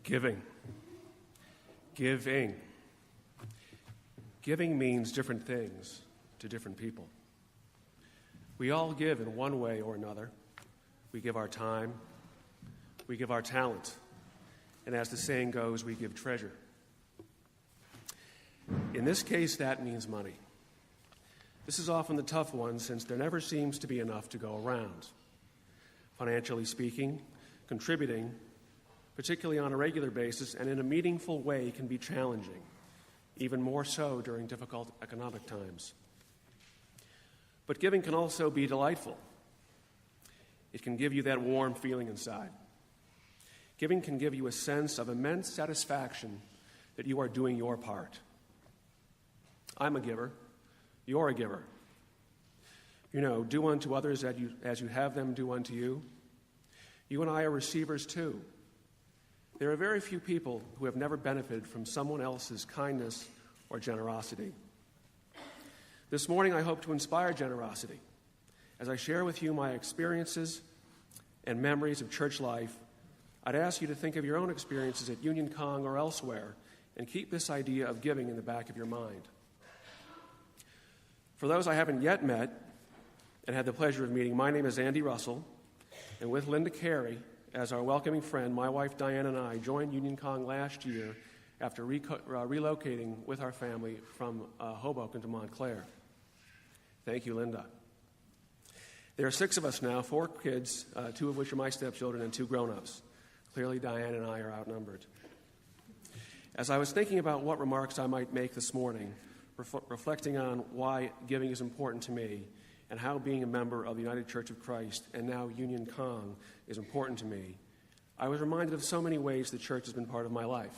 Giving. Giving. Giving means different things to different people. We all give in one way or another. We give our time. We give our talent. And as the saying goes, we give treasure. In this case, that means money. This is often the tough one since there never seems to be enough to go around. Financially speaking, contributing, particularly on a regular basis and in a meaningful way, can be challenging, even more so during difficult economic times. But giving can also be delightful. It can give you that warm feeling inside. Giving can give you a sense of immense satisfaction that you are doing your part. I'm a giver. You're a giver. You know, do unto others as you have them do unto you. You and I are receivers too. There are very few people who have never benefited from someone else's kindness or generosity. This morning, I hope to inspire generosity. As I share with you my experiences and memories of church life, I'd ask you to think of your own experiences at Union Kong or elsewhere and keep this idea of giving in the back of your mind. For those I haven't yet met and had the pleasure of meeting, my name is Andy Russell, and with Linda Carey as our welcoming friend, my wife Diane and I joined Union Kong last year after relocating with our family from Hoboken to Montclair. Thank you, Linda. There are 6 of us now, 4 kids, 2 of which are my stepchildren and 2 grown-ups. Clearly, Diane and I are outnumbered. As I was thinking about what remarks I might make this morning, reflecting on why giving is important to me and how being a member of the United Church of Christ and now Union Kong is important to me, I was reminded of so many ways the church has been part of my life.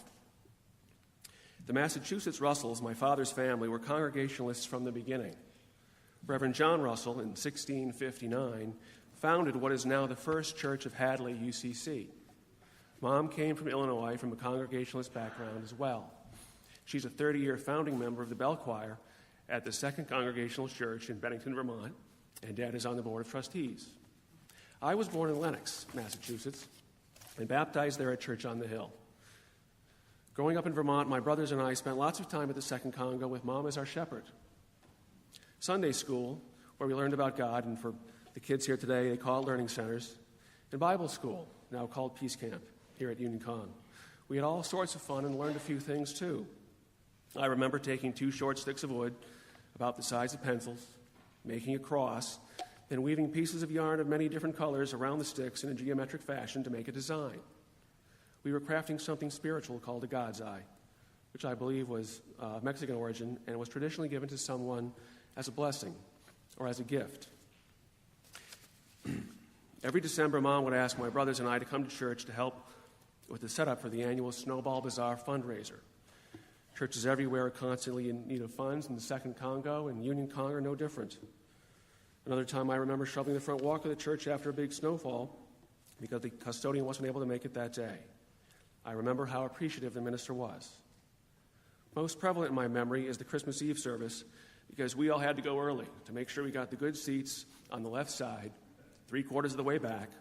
The Massachusetts Russells, my father's family, were Congregationalists from the beginning. Reverend John Russell, in 1659, founded what is now the First Church of Hadley, UCC. Mom came from Illinois from a Congregationalist background as well. She's a 30-year founding member of the Bell Choir at the Second Congregational Church in Bennington, Vermont, and Dad is on the Board of Trustees. I was born in Lenox, Massachusetts, and baptized there at Church on the Hill. Growing up in Vermont, my brothers and I spent lots of time at the Second Congo with Mom as our shepherd. Sunday school, where we learned about God, and for the kids here today, they call it learning centers, and Bible school, now called Peace Camp, here at Union Kong. We had all sorts of fun and learned a few things, too. I remember taking 2 short sticks of wood, about the size of pencils, making a cross, then weaving pieces of yarn of many different colors around the sticks in a geometric fashion to make a design. We were crafting something spiritual called a God's Eye, which I believe was of Mexican origin and was traditionally given to someone as a blessing or as a gift. Every December, Mom would ask my brothers and I to come to church to help with the setup for the annual Snowball Bazaar fundraiser. Churches everywhere are constantly in need of funds, and the Second Congo and Union Kong are no different. Another time I remember shoveling the front walk of the church after a big snowfall because the custodian wasn't able to make it that day. I remember how appreciative the minister was. Most prevalent in my memory is the Christmas Eve service because we all had to go early to make sure we got the good seats on the left side, 3/4 of the way back,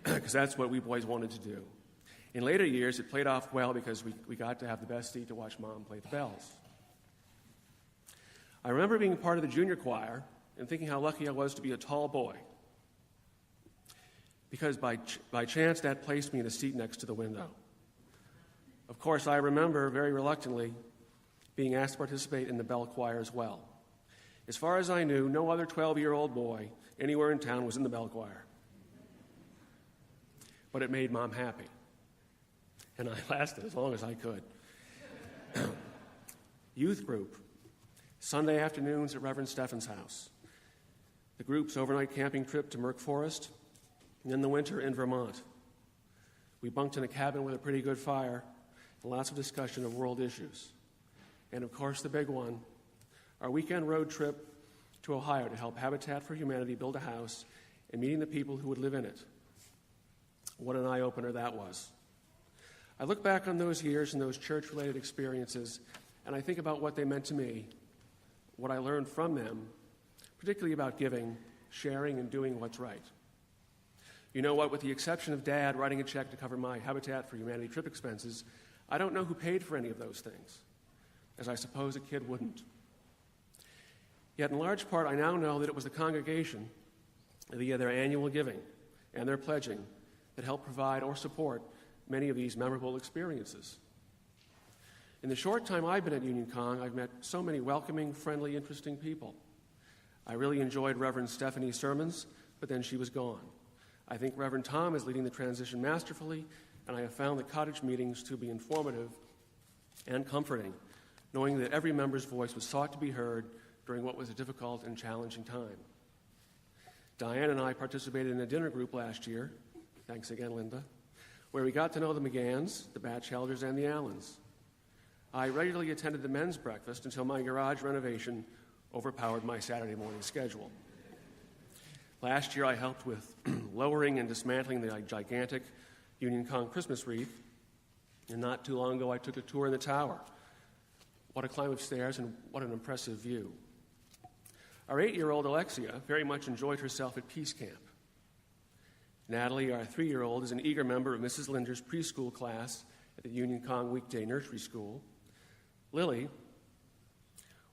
because that's what we boys wanted to do. In later years, it played off well because we got to have the best seat to watch Mom play the bells. I remember being part of the junior choir and thinking how lucky I was to be a tall boy, because by chance that placed me in a seat next to the window. Of course, I remember very reluctantly being asked to participate in the bell choir as well. As far as I knew, no other 12-year-old boy anywhere in town was in the bell choir. But it made Mom happy, and I lasted as long as I could. Youth group, Sunday afternoons at Reverend Steffen's house. The group's overnight camping trip to Merck Forest, and in the winter in Vermont. We bunked in a cabin with a pretty good fire and lots of discussion of world issues. And of course, the big one, our weekend road trip to Ohio to help Habitat for Humanity build a house and meeting the people who would live in it. What an eye-opener that was. I look back on those years and those church-related experiences, and I think about what they meant to me, what I learned from them, particularly about giving, sharing, and doing what's right. You know what? With the exception of Dad writing a check to cover my Habitat for Humanity trip expenses, I don't know who paid for any of those things, as I suppose a kid wouldn't. Yet in large part, I now know that it was the congregation, via their annual giving and their pledging, that helped provide or support many of these memorable experiences. In the short time I've been at Union Kong, I've met so many welcoming, friendly, interesting people. I really enjoyed Reverend Stephanie's sermons, but then she was gone. I think Reverend Tom is leading the transition masterfully, and I have found the cottage meetings to be informative and comforting, knowing that every member's voice was sought to be heard during what was a difficult and challenging time. Diane and I participated in a dinner group last year, thanks again, Linda, where we got to know the McGanns, the Batchelders, and the Allens. I regularly attended the men's breakfast until my garage renovation overpowered my Saturday morning schedule. Last year, I helped with lowering and dismantling the gigantic Union Kong Christmas wreath, and not too long ago, I took a tour in the tower. What a climb of stairs, and what an impressive view. Our 8-year-old Alexia very much enjoyed herself at Peace Camp. Natalie, our 3-year-old, is an eager member of Mrs. Linder's preschool class at the Union Kong Weekday Nursery School. Lily,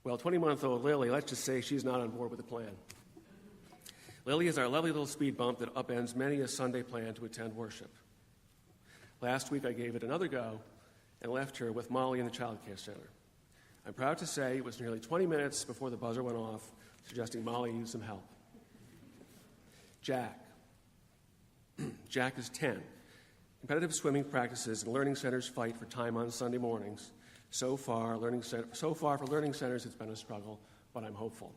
well, 20-month-old Lily, let's just say she's not on board with the plan. Lily is our lovely little speed bump that upends many a Sunday plan to attend worship. Last week, I gave it another go and left her with Molly in the child care center. I'm proud to say it was nearly 20 minutes before the buzzer went off, suggesting Molly needs some help. Jack. Jack is 10. Competitive swimming practices and learning centers fight for time on Sunday mornings. So far for learning centers, it's been a struggle, but I'm hopeful.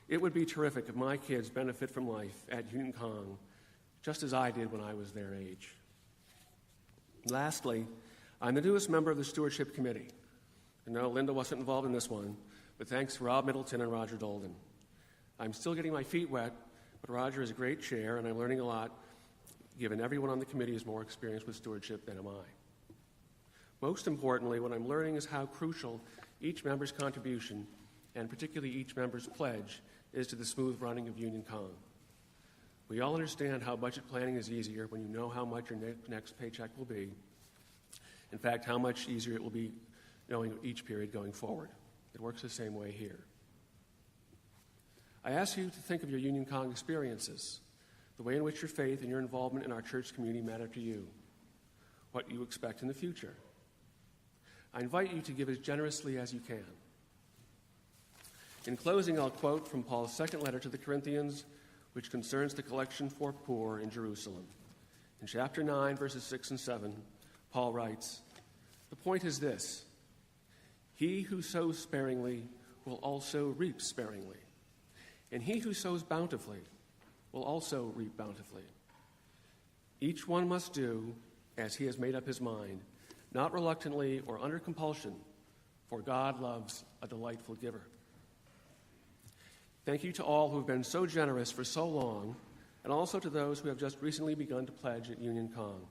It would be terrific if my kids benefit from life at Union Kong, just as I did when I was their age. Lastly, I'm the newest member of the Stewardship Committee. And no, Linda wasn't involved in this one, but thanks to Rob Middleton and Roger Dolden. I'm still getting my feet wet, but Roger is a great chair, and I'm learning a lot, given everyone on the committee is more experienced with stewardship than am I. Most importantly, what I'm learning is how crucial each member's contribution, and particularly each member's pledge, is to the smooth running of Union Kong. We all understand how budget planning is easier when you know how much your next paycheck will be. In fact, how much easier it will be knowing each period going forward. It works the same way here. I ask you to think of your Union Kong experiences, the way in which your faith and your involvement in our church community matter to you, what you expect in the future. I invite you to give as generously as you can. In closing, I'll quote from Paul's second letter to the Corinthians, which concerns the collection for poor in Jerusalem. In chapter 9, verses 6 and 7, Paul writes, "The point is this: he who sows sparingly will also reap sparingly, and he who sows bountifully will also reap bountifully. Each one must do as he has made up his mind, not reluctantly or under compulsion, for God loves a delightful giver." Thank you to all who have been so generous for so long, and also to those who have just recently begun to pledge at Union Kong.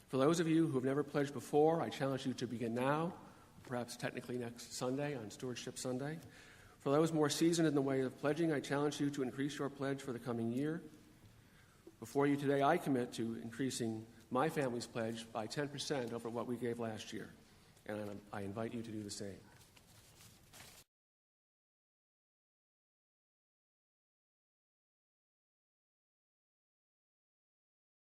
For those of you who have never pledged before, I challenge you to begin now, perhaps technically next Sunday on Stewardship Sunday. For those more seasoned in the way of pledging, I challenge you to increase your pledge for the coming year. Before you today, I commit to increasing my family's pledge by 10% over what we gave last year, and I invite you to do the same.